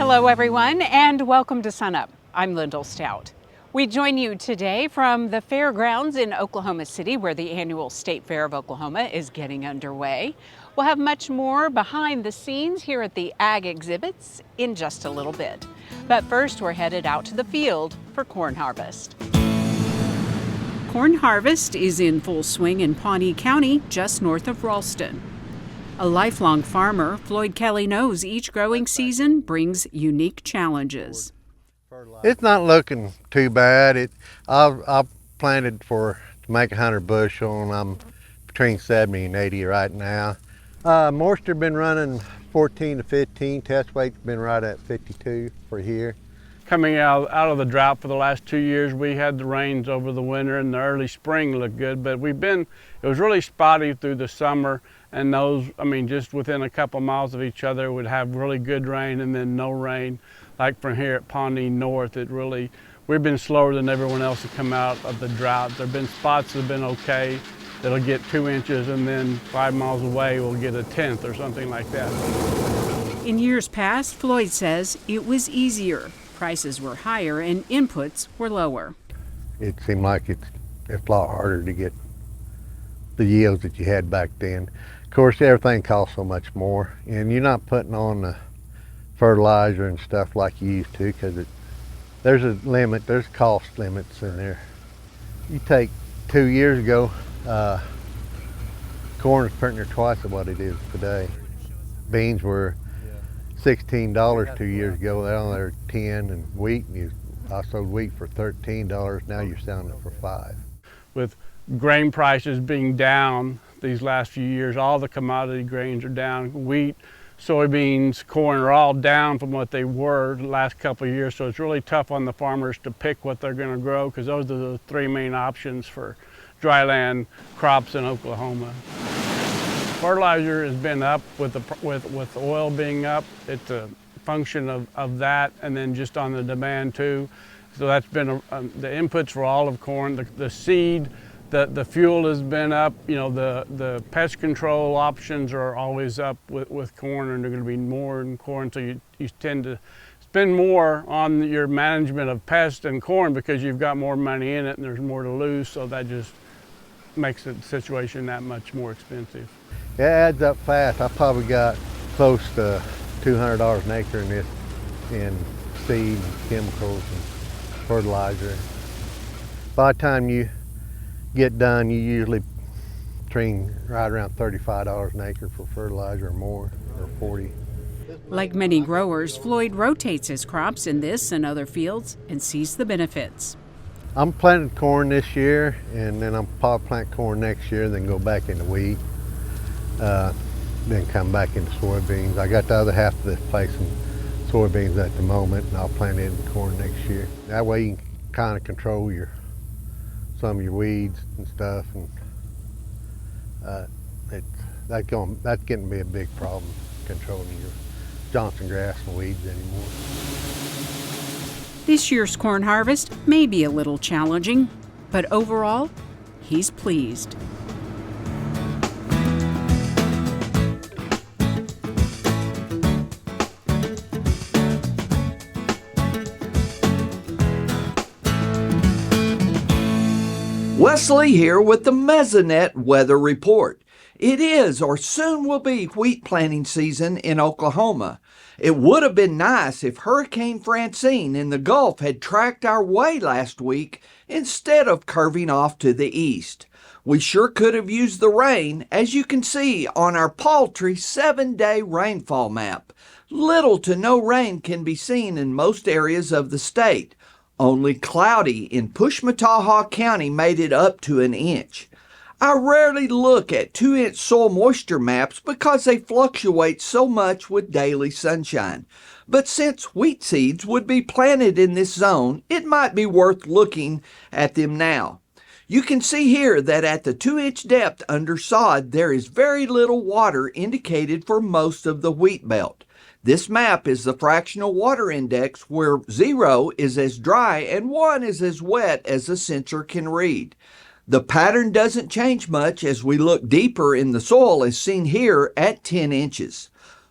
Hello everyone and welcome to SUNUP. I'm Lyndall Stout. We join you today from the fairgrounds in Oklahoma City where the annual State Fair of Oklahoma is getting underway. We'll have much more behind the scenes here at the Ag exhibits in just a little bit. But first we're headed out to the field for corn harvest. Corn harvest is in full swing in Pawnee County just north of Ralston. A lifelong farmer, Floyd Kelly knows each growing season brings unique challenges. It's not looking too bad. I've planted to make 100 bushel, and I'm between 70 and 80 right now. Moisture been running 14 to 15. Test weight's been right at 52 for here. Coming out of the drought for the last 2 years, we had the rains over the winter, and the early spring looked good, but it was really spotty through the summer, and those, just within a couple miles of each other would have really good rain and then no rain. Like from here at Pawnee North, we've been slower than everyone else to come out of the drought. There've been spots that have been okay, that'll get 2 inches, and then 5 miles away we'll get a tenth or something like that. In years past, Floyd says it was easier. Prices were higher and inputs were lower. It seemed like it's a lot harder to get the yields that you had back then. Of course, everything costs so much more, and you're not putting on the fertilizer and stuff like you used to, because there's a limit, there's cost limits in there. You take 2 years ago, corn was pretty near twice of what it is today. Beans were $16 2 years ago. They're 10, and wheat, I sold wheat for $13. Now you're selling it for $5. With grain prices being down these last few years, all the commodity grains are down. Wheat, soybeans, corn are all down from what they were the last couple of years, so it's really tough on the farmers to pick what they're going to grow, because those are the three main options for dryland crops in Oklahoma. Fertilizer has been up with oil being up. It's a function of that, and then just on the demand too. So that's been the inputs for all of corn, the seed, the fuel has been up. The pest control options are always up with corn, and they're going to be more in corn. So you tend to spend more on your management of pests and corn because you've got more money in it and there's more to lose. So that just makes the situation that much more expensive. It adds up fast. I probably got close to $200 an acre in seed and chemicals and fertilizer. By the time you get done, you usually train right around $35 an acre for fertilizer or more, or 40. Like many growers, Floyd rotates his crops in this and other fields and sees the benefits. I'm planting corn this year, and then I'm probably plant corn next year, then go back into wheat. Then come back into soybeans. I got the other half of this place in soybeans at the moment, and I'll plant it in corn next year. That way you can kind of control some of your weeds and stuff, and that's getting to be a big problem, controlling your Johnson grass and weeds anymore. This year's corn harvest may be a little challenging, but overall, he's pleased. Wes Lee here with the Mesonet weather report. It is, or soon will be, wheat planting season in Oklahoma. It would have been nice if Hurricane Francine in the Gulf had tracked our way last week instead of curving off to the east. We sure could have used the rain, as you can see on our paltry 7-day rainfall map. Little to no rain can be seen in most areas of the state. Only cloudy in Pawnee County made it up to an inch. I rarely look at 2-inch soil moisture maps because they fluctuate so much with daily sunshine. But since wheat seeds would be planted in this zone, it might be worth looking at them now. You can see here that at the 2-inch depth under sod, there is very little water indicated for most of the wheat belt. This map is the fractional water index, where 0 is as dry and 1 is as wet as the sensor can read. The pattern doesn't change much as we look deeper in the soil, as seen here at 10 inches.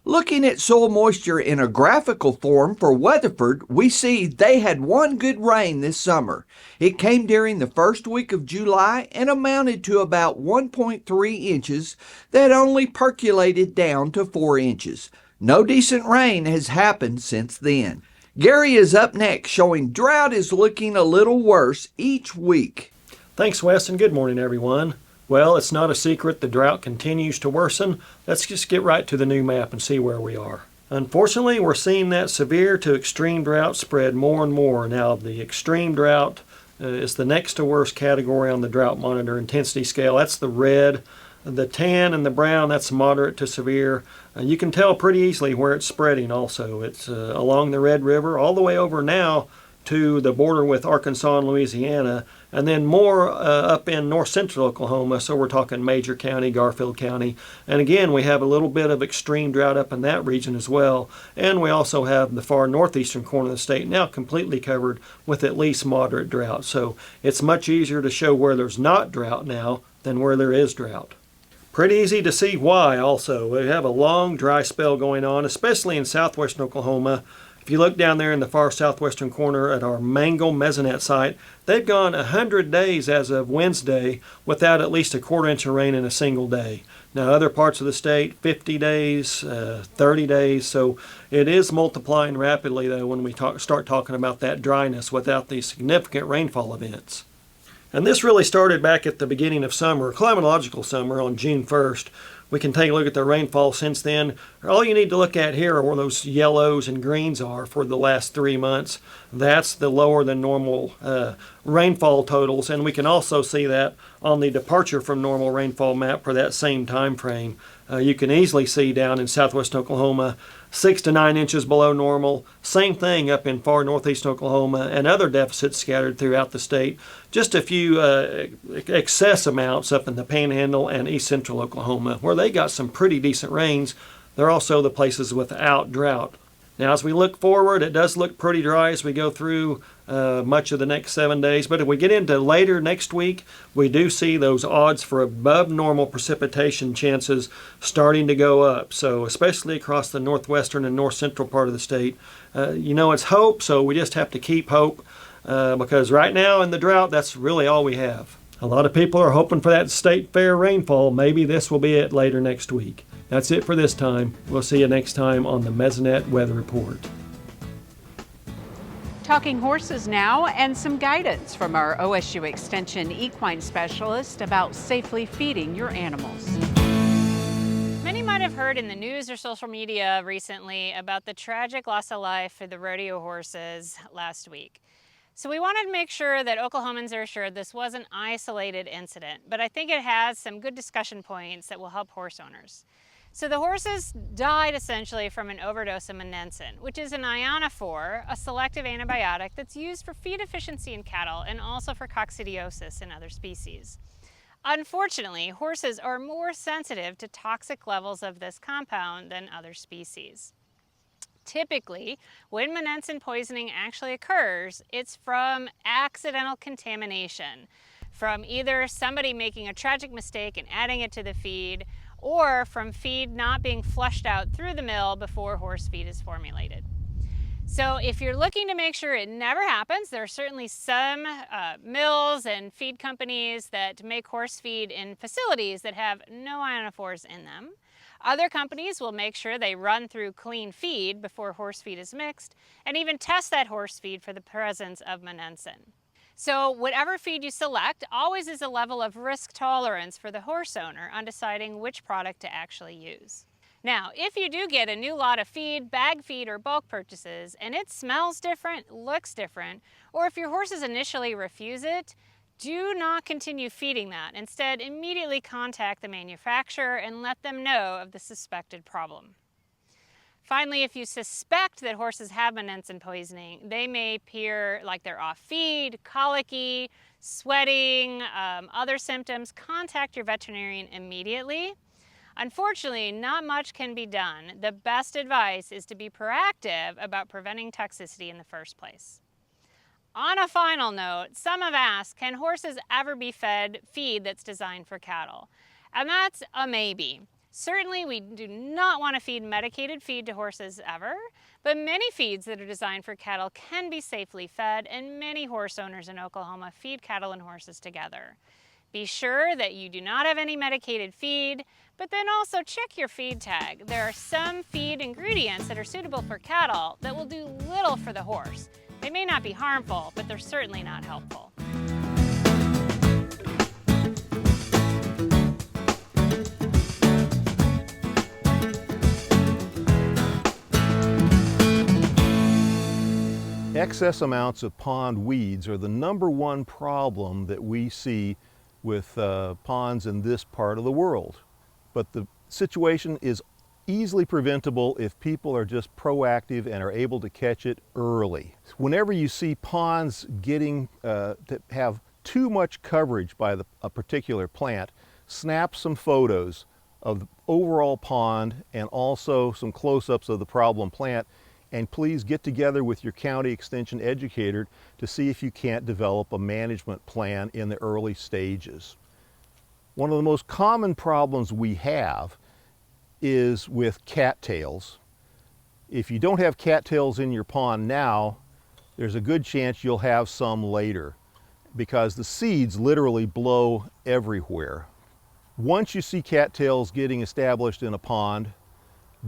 Looking at soil moisture in a graphical form for Weatherford, we see they had one good rain this summer. It came during the first week of July and amounted to about 1.3 inches that only percolated down to 4 inches. No decent rain has happened since then. Gary is up next, showing drought is looking a little worse each week. Thanks, Wes, and good morning, everyone. Well, it's not a secret the drought continues to worsen. Let's just get right to the new map and see where we are. Unfortunately, we're seeing that severe to extreme drought spread more and more. Now, the extreme drought is the next to worst category on the drought monitor intensity scale. That's the red. The tan and the brown, that's moderate to severe. You can tell pretty easily where it's spreading also. It's along the Red River all the way over now to the border with Arkansas and Louisiana, and then more up in north central Oklahoma, so we're talking Major County, Garfield County. And again, we have a little bit of extreme drought up in that region as well. And we also have the far northeastern corner of the state now completely covered with at least moderate drought. So it's much easier to show where there's not drought now than where there is drought. Pretty easy to see why also. We have a long dry spell going on, especially in southwestern Oklahoma. If you look down there in the far southwestern corner at our Mangle Mesonet site, they've gone 100 days as of Wednesday without at least a quarter inch of rain in a single day. Now other parts of the state, 50 days, 30 days, so it is multiplying rapidly though when we start talking about that dryness without these significant rainfall events. And this really started back at the beginning of summer, climatological summer on June 1st. We can take a look at the rainfall since then. All you need to look at here are where those yellows and greens are for the last 3 months. That's the lower than normal rainfall totals, and we can also see that on the departure from normal rainfall map for that same time frame. You can easily see down in southwest Oklahoma 6 to 9 inches below normal. Same thing up in far northeast Oklahoma and other deficits scattered throughout the state. Just a few excess amounts up in the Panhandle and east central Oklahoma where they got some pretty decent rains. They're also the places without drought. Now as we look forward, it does look pretty dry as we go through much of the next 7 days. But if we get into later next week, we do see those odds for above normal precipitation chances starting to go up. So especially across the northwestern and north central part of the state. It's hope, so we just have to keep hope because right now in the drought, that's really all we have. A lot of people are hoping for that state fair rainfall. Maybe this will be it later next week. That's it for this time. We'll see you next time on the Mesonet Weather Report. Talking horses now and some guidance from our OSU Extension equine specialist about safely feeding your animals. Many might have heard in the news or social media recently about the tragic loss of life for the rodeo horses last week. So we wanted to make sure that Oklahomans are assured this was an isolated incident, but I think it has some good discussion points that will help horse owners. So the horses died essentially from an overdose of monensin, which is an ionophore, a selective antibiotic that's used for feed efficiency in cattle and also for coccidiosis in other species. Unfortunately, horses are more sensitive to toxic levels of this compound than other species. Typically, when monensin poisoning actually occurs, it's from accidental contamination, from either somebody making a tragic mistake and adding it to the feed, or from feed not being flushed out through the mill before horse feed is formulated. So if you're looking to make sure it never happens, there are certainly some mills and feed companies that make horse feed in facilities that have no ionophores in them. Other companies will make sure they run through clean feed before horse feed is mixed and even test that horse feed for the presence of monensin. So whatever feed you select always is a level of risk tolerance for the horse owner on deciding which product to actually use. Now, if you do get a new lot of feed, bag feed, or bulk purchases, and it smells different, looks different, or if your horses initially refuse it, do not continue feeding that. Instead, immediately contact the manufacturer and let them know of the suspected problem. Finally, if you suspect that horses have monensin poisoning, they may appear like they're off feed, colicky, sweating, other symptoms. Contact your veterinarian immediately. Unfortunately, not much can be done. The best advice is to be proactive about preventing toxicity in the first place. On a final note, some have asked, can horses ever be fed feed that's designed for cattle? And that's a maybe. Certainly, we do not want to feed medicated feed to horses ever, but many feeds that are designed for cattle can be safely fed, and many horse owners in Oklahoma feed cattle and horses together. Be sure that you do not have any medicated feed, but then also check your feed tag. There are some feed ingredients that are suitable for cattle that will do little for the horse. They may not be harmful, but they're certainly not helpful. Excess amounts of pond weeds are the #1 problem that we see with ponds in this part of the world. But the situation is easily preventable if people are just proactive and are able to catch it early. Whenever you see ponds getting to have too much coverage by a particular plant, snap some photos of the overall pond and also some close-ups of the problem plant, and please get together with your county extension educator to see if you can't develop a management plan in the early stages. One of the most common problems we have is with cattails. If you don't have cattails in your pond now, there's a good chance you'll have some later because the seeds literally blow everywhere. Once you see cattails getting established in a pond,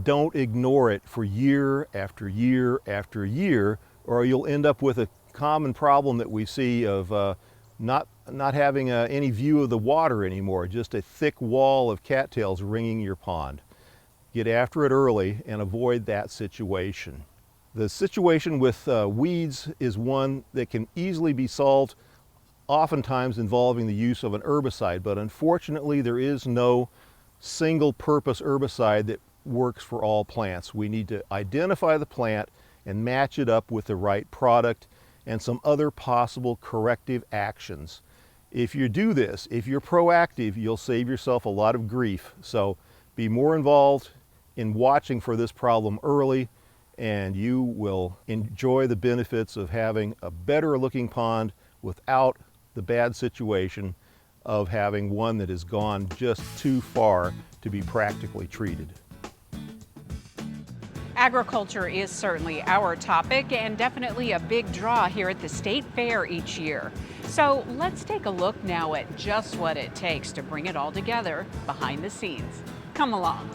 don't ignore it for year after year after year, or you'll end up with a common problem that we see of not having any view of the water anymore, just a thick wall of cattails ringing your pond. Get after it early and avoid that situation. The situation with weeds is one that can easily be solved, oftentimes involving the use of an herbicide, but unfortunately there is no single purpose herbicide that works for all plants. We need to identify the plant and match it up with the right product and some other possible corrective actions. If you do this, if you're proactive, you'll save yourself a lot of grief. So be more involved in watching for this problem early, and you will enjoy the benefits of having a better looking pond without the bad situation of having one that has gone just too far to be practically treated. Agriculture is certainly our topic and definitely a big draw here at the State Fair each year. So let's take a look now at just what it takes to bring it all together behind the scenes. Come along.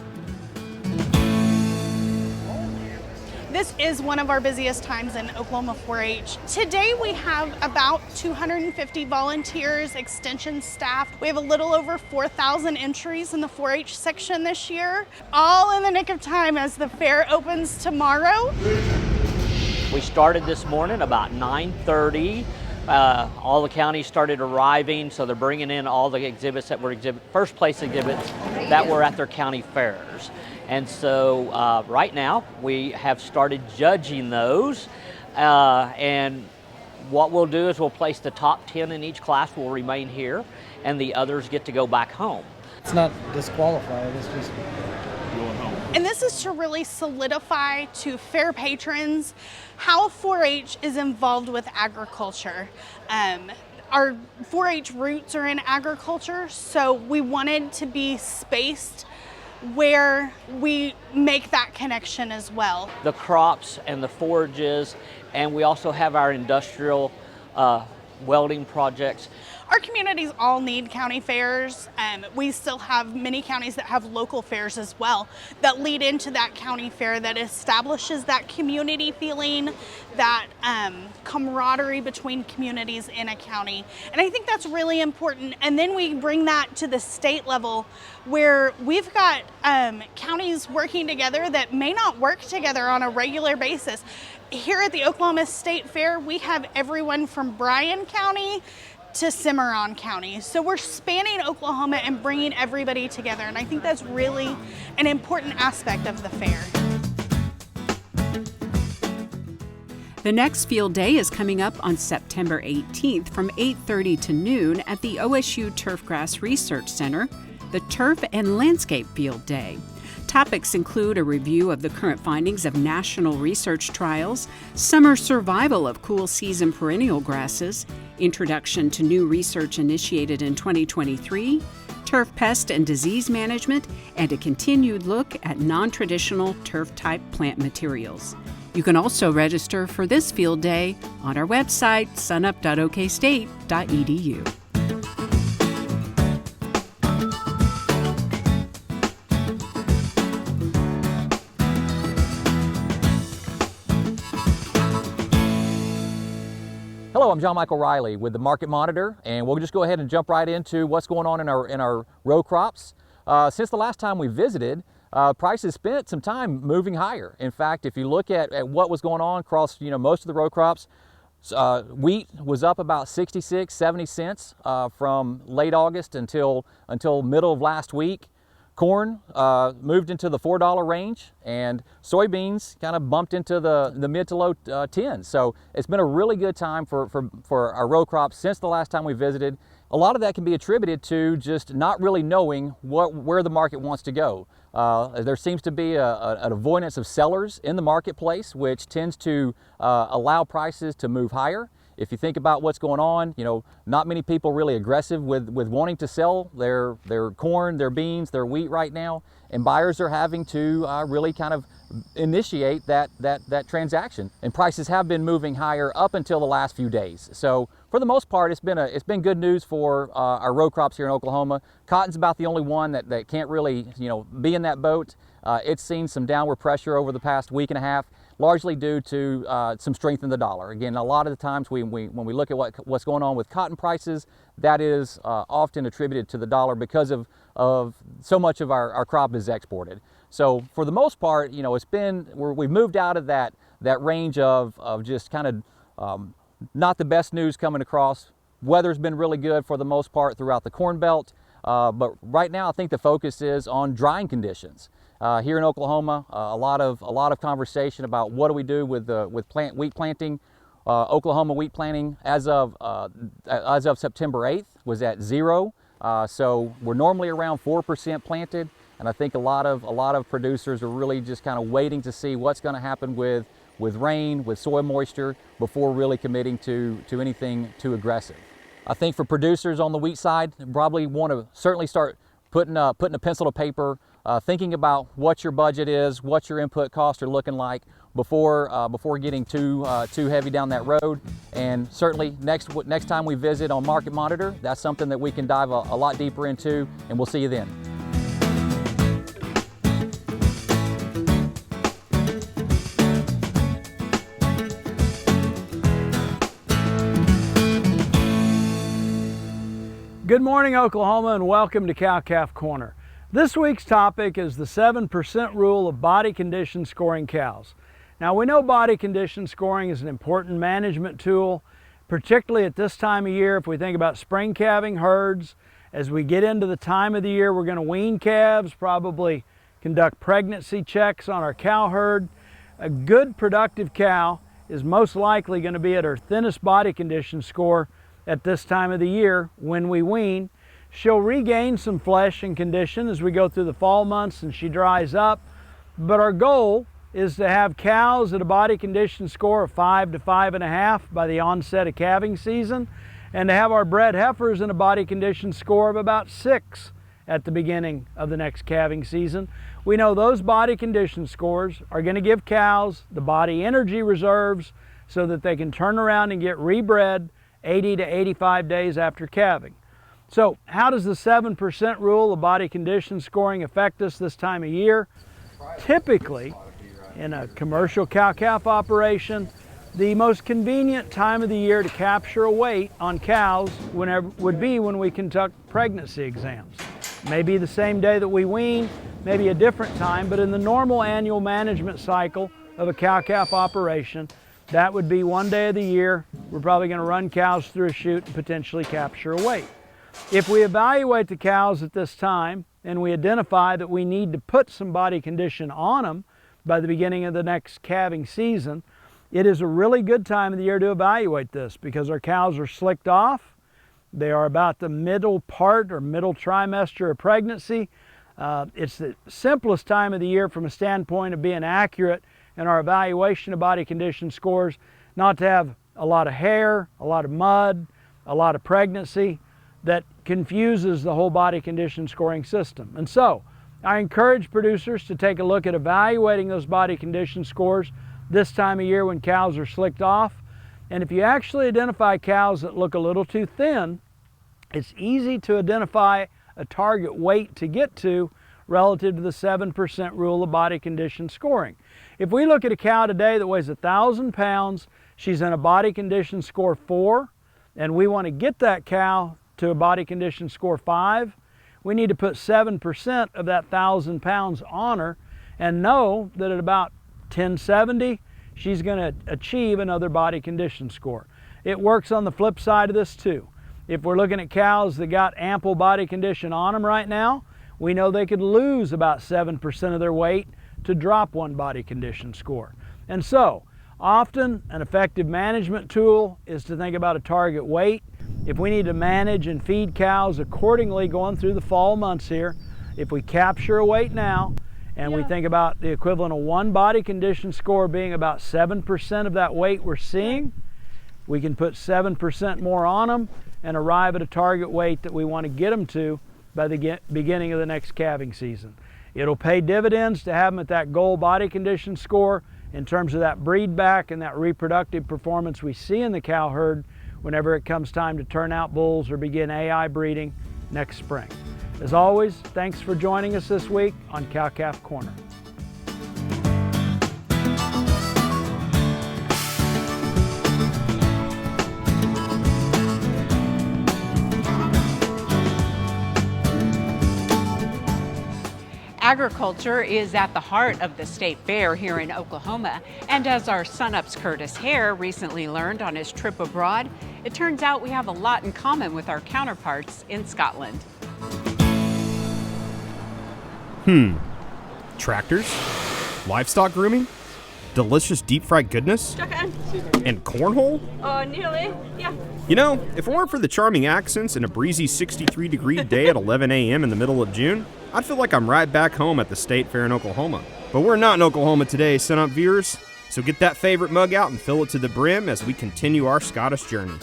This is one of our busiest times in Oklahoma 4-H. Today we have about 250 volunteers, extension staff. We have a little over 4,000 entries in the 4-H section this year, all in the nick of time as the fair opens tomorrow. We started this morning about 9:30. All the counties started arriving, so they're bringing in all the exhibits that were first place exhibits that were at their county fairs. And so right now we have started judging those, and what we'll do is we'll place the top 10 in each class will remain here, and the others get to go back home. It's not disqualified, it's just going home. And this is to really solidify to fair patrons how 4-H is involved with agriculture. Our 4-H roots are in agriculture, so we wanted to be spaced where we make that connection as well. The crops and the forages, and we also have our industrial welding projects. Our communities all need county fairs. We still have many counties that have local fairs as well that lead into that county fair that establishes that community feeling, that camaraderie between communities in a county. And I think that's really important. And then we bring that to the state level where we've got counties working together that may not work together on a regular basis. Here at the Oklahoma State Fair, we have everyone from Bryan County to Cimarron County. So we're spanning Oklahoma and bringing everybody together. And I think that's really an important aspect of the fair. The next field day is coming up on September 18th from 8:30 to noon at the OSU Turfgrass Research Center, the Turf and Landscape Field Day. Topics include a review of the current findings of national research trials, summer survival of cool season perennial grasses, introduction to new research initiated in 2023, turf pest and disease management, and a continued look at non-traditional turf-type plant materials. You can also register for this field day on our website, sunup.okstate.edu. Hello, I'm John Michael Riley with the Market Monitor, and we'll just go ahead and jump right into what's going on in our row crops. Since the last time we visited, prices spent some time moving higher. In fact, if you look at what was going on across most of the row crops, wheat was up about 66, 70 cents from late August until middle of last week. Corn moved into the $4 range, and soybeans kind of bumped into the mid to low 10s. So it's been a really good time for our row crops since the last time we visited. A lot of that can be attributed to just not really knowing where the market wants to go. There seems to be an avoidance of sellers in the marketplace, which tends to allow prices to move higher. If you think about what's going on, not many people really aggressive with wanting to sell their corn, their beans, their wheat right now, and buyers are having to really kind of initiate that transaction. And prices have been moving higher up until the last few days. So for the most part, it's been good news for our row crops here in Oklahoma. Cotton's about the only one that can't really be in that boat. It's seen some downward pressure over the past week and a half, largely due to some strength in the dollar. Again, a lot of the times when we look at what's going on with cotton prices, that is often attributed to the dollar because of so much of our crop is exported. So for the most part, we've moved out of that range of just kind of not the best news coming across. Weather's been really good for the most part throughout the Corn Belt, but right now I think the focus is on drying conditions. Here in Oklahoma, a lot of conversation about what do we do with wheat planting. Oklahoma wheat planting as of September 8th was at 0. So we're normally around 4% planted, and I think a lot of producers are really just kind of waiting to see what's going to happen with rain, with soil moisture, before really committing to anything too aggressive. I think for producers on the wheat side, probably want to certainly start putting a pencil to paper, thinking about what your budget is, what your input costs are looking like before getting too heavy down that road. And certainly next time we visit on Market Monitor, that's something that we can dive a lot deeper into, and we'll see you then. Good morning, Oklahoma, and welcome to Cowf Corner. This week's topic is the 7% rule of body condition scoring cows. Now, we know body condition scoring is an important management tool, particularly at this time of year. If we think about spring calving herds, as we get into the time of the year, we're going to wean calves, probably conduct pregnancy checks on our cow herd. A good productive cow is most likely going to be at her thinnest body condition score at this time of the year when we wean. She'll regain some flesh and condition as we go through the fall months and she dries up, but our goal is to have cows at a body condition score of 5 to 5.5 by the onset of calving season, and to have our bred heifers in a body condition score of about 6 at the beginning of the next calving season. We know those body condition scores are going to give cows the body energy reserves so that they can turn around and get rebred 80 to 85 days after calving. So how does the 7% rule of body condition scoring affect us this time of year? Typically, in a commercial cow-calf operation, the most convenient time of the year to capture a weight on cows would be when we conduct pregnancy exams. Maybe the same day that we wean, maybe a different time, but in the normal annual management cycle of a cow-calf operation, that would be one day of the year. We're probably going to run cows through a chute and potentially capture a weight. If we evaluate the cows at this time and we identify that we need to put some body condition on them by the beginning of the next calving season, it is a really good time of the year to evaluate this because our cows are slicked off. They are about the middle part or middle trimester of pregnancy. It's the simplest time of the year from a standpoint of being accurate in our evaluation of body condition scores, not to have a lot of hair, a lot of mud, a lot of pregnancy. that confuses the whole body condition scoring system. And so I encourage producers to take a look at evaluating those body condition scores this time of year when cows are slicked off. And if you actually identify cows that look a little too thin, it's easy to identify a target weight to get to relative to the 7% rule of body condition scoring. If we look at a cow today that weighs 1,000 pounds, she's in a body condition score 4, and we want to get that cow to a body condition score 5, we need to put 7% of that 1,000 pounds on her and know that at about 1070, she's going to achieve another body condition score. It works on the flip side of this too. If we're looking at cows that got ample body condition on them right now, we know they could lose about 7% of their weight to drop one body condition score. And so, often an effective management tool is to think about a target weight. If we need to manage and feed cows accordingly going through the fall months here, if we capture a weight now and we think about the equivalent of one body condition score being about 7% of that weight we're seeing, we can put 7% more on them and arrive at a target weight that we want to get them to by the beginning of the next calving season. It'll pay dividends to have them at that goal body condition score in terms of that breed back and that reproductive performance we see in the cow herd whenever it comes time to turn out bulls or begin AI breeding next spring. As always, thanks for joining us this week on Cowf Corner. Agriculture is at the heart of the state fair here in Oklahoma, and as our SUNUP's Curtis Hare recently learned on his trip abroad, it turns out we have a lot in common with our counterparts in Scotland. Tractors, livestock grooming, delicious deep-fried goodness, and cornhole? Nearly, yeah. You know, if it weren't for the charming accents and a breezy 63-degree day at 11 a.m. in the middle of June, I'd feel like I'm right back home at the state fair in Oklahoma. But we're not in Oklahoma today, SUNUP viewers, so get that favorite mug out and fill it to the brim as we continue our Scottish journey.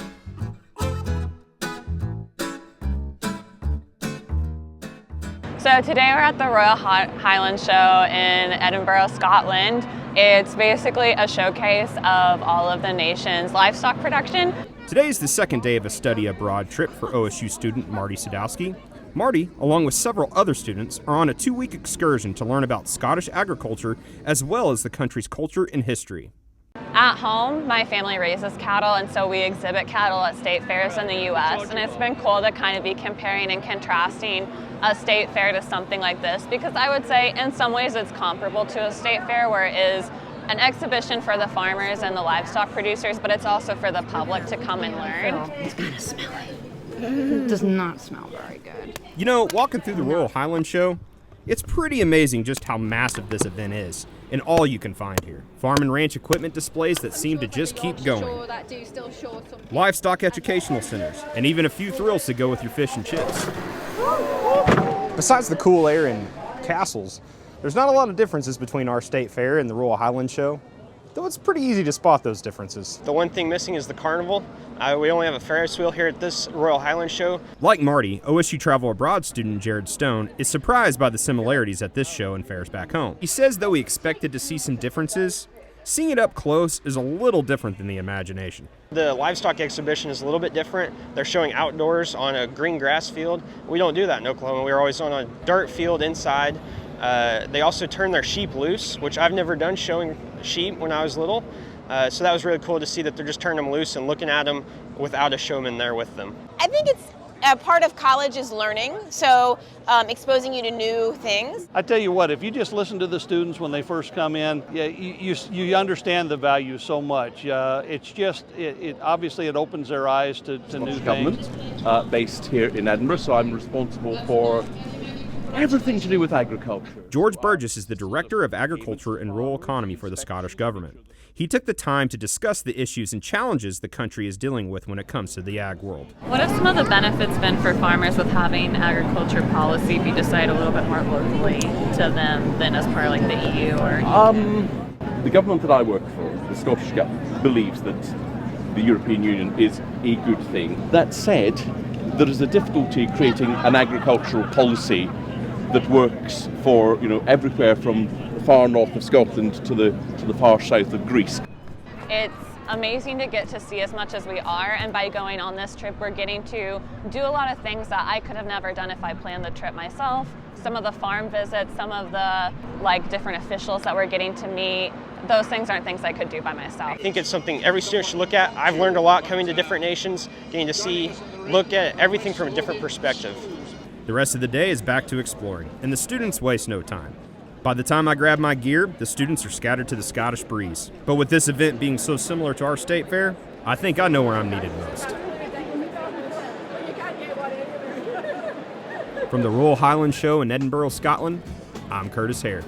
So today we're at the Royal Highland Show in Edinburgh, Scotland. It's basically a showcase of all of the nation's livestock production. Today is the second day of a study abroad trip for OSU student Marty Sadowski. Marty, along with several other students, are on a 2-week excursion to learn about Scottish agriculture as well as the country's culture and history. At home, my family raises cattle, and so we exhibit cattle at state fairs in the U.S., and it's been cool to kind of be comparing and contrasting a state fair to something like this, because I would say in some ways it's comparable to a state fair where it is an exhibition for the farmers and the livestock producers, but it's also for the public to come and learn. It's kind of smelly. It does not smell very good. You know, walking through the Royal Highland Show, it's pretty amazing just how massive this event is, and all you can find here. Farm and ranch equipment displays that seem to just keep going. Livestock educational centers, and even a few thrills to go with your fish and chips. Besides the cool air and castles, there's not a lot of differences between our state fair and the Royal Highland Show, though it's pretty easy to spot those differences. The one thing missing is the carnival. We only have a Ferris wheel here at this Royal Highland Show. Like Marty, OSU Travel Abroad student Jared Stone is surprised by the similarities at this show and fairs back home. He says though he expected to see some differences, seeing it up close is a little different than the imagination. The livestock exhibition is a little bit different. They're showing outdoors on a green grass field. We don't do that in Oklahoma. We're always on a dirt field inside. They also turn their sheep loose, which I've never done showing sheep when I was little. So that was really cool to see that they're just turning them loose and looking at them without a showman there with them. I think it's a part of college is learning, so exposing you to new things. I tell you what, if you just listen to the students when they first come in, you understand the value so much. It's just, obviously it opens their eyes to new things. Based here in Edinburgh, so I'm responsible for everything to do with agriculture. George Burgess is the Director of Agriculture and Rural Economy for the Scottish Government. He took the time to discuss the issues and challenges the country is dealing with when it comes to the ag world. What have some of the benefits been for farmers with having agriculture policy be decided a little bit more locally to them than as part of like the EU or The government that I work for, the Scottish government, believes that the European Union is a good thing. That said, there is a difficulty creating an agricultural policy that works for everywhere from the far north of Scotland to the far south of Greece. It's amazing to get to see as much as we are, and by going on this trip we're getting to do a lot of things that I could have never done if I planned the trip myself. Some of the farm visits, some of the different officials that we're getting to meet, those things aren't things I could do by myself. I think it's something every student should look at. I've learned a lot coming to different nations, getting to look at everything from a different perspective. The rest of the day is back to exploring, and the students waste no time. By the time I grab my gear, the students are scattered to the Scottish breeze. But with this event being so similar to our state fair, I think I know where I'm needed most. From the Royal Highland Show in Edinburgh, Scotland, I'm Curtis Hare.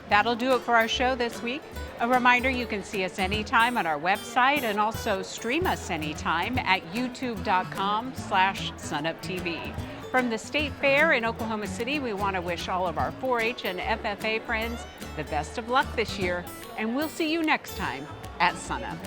That'll do it for our show this week. A reminder, you can see us anytime on our website and also stream us anytime at youtube.com/SUNUPTV. From the State Fair in Oklahoma City, we want to wish all of our 4-H and FFA friends the best of luck this year, and we'll see you next time at SUNUP.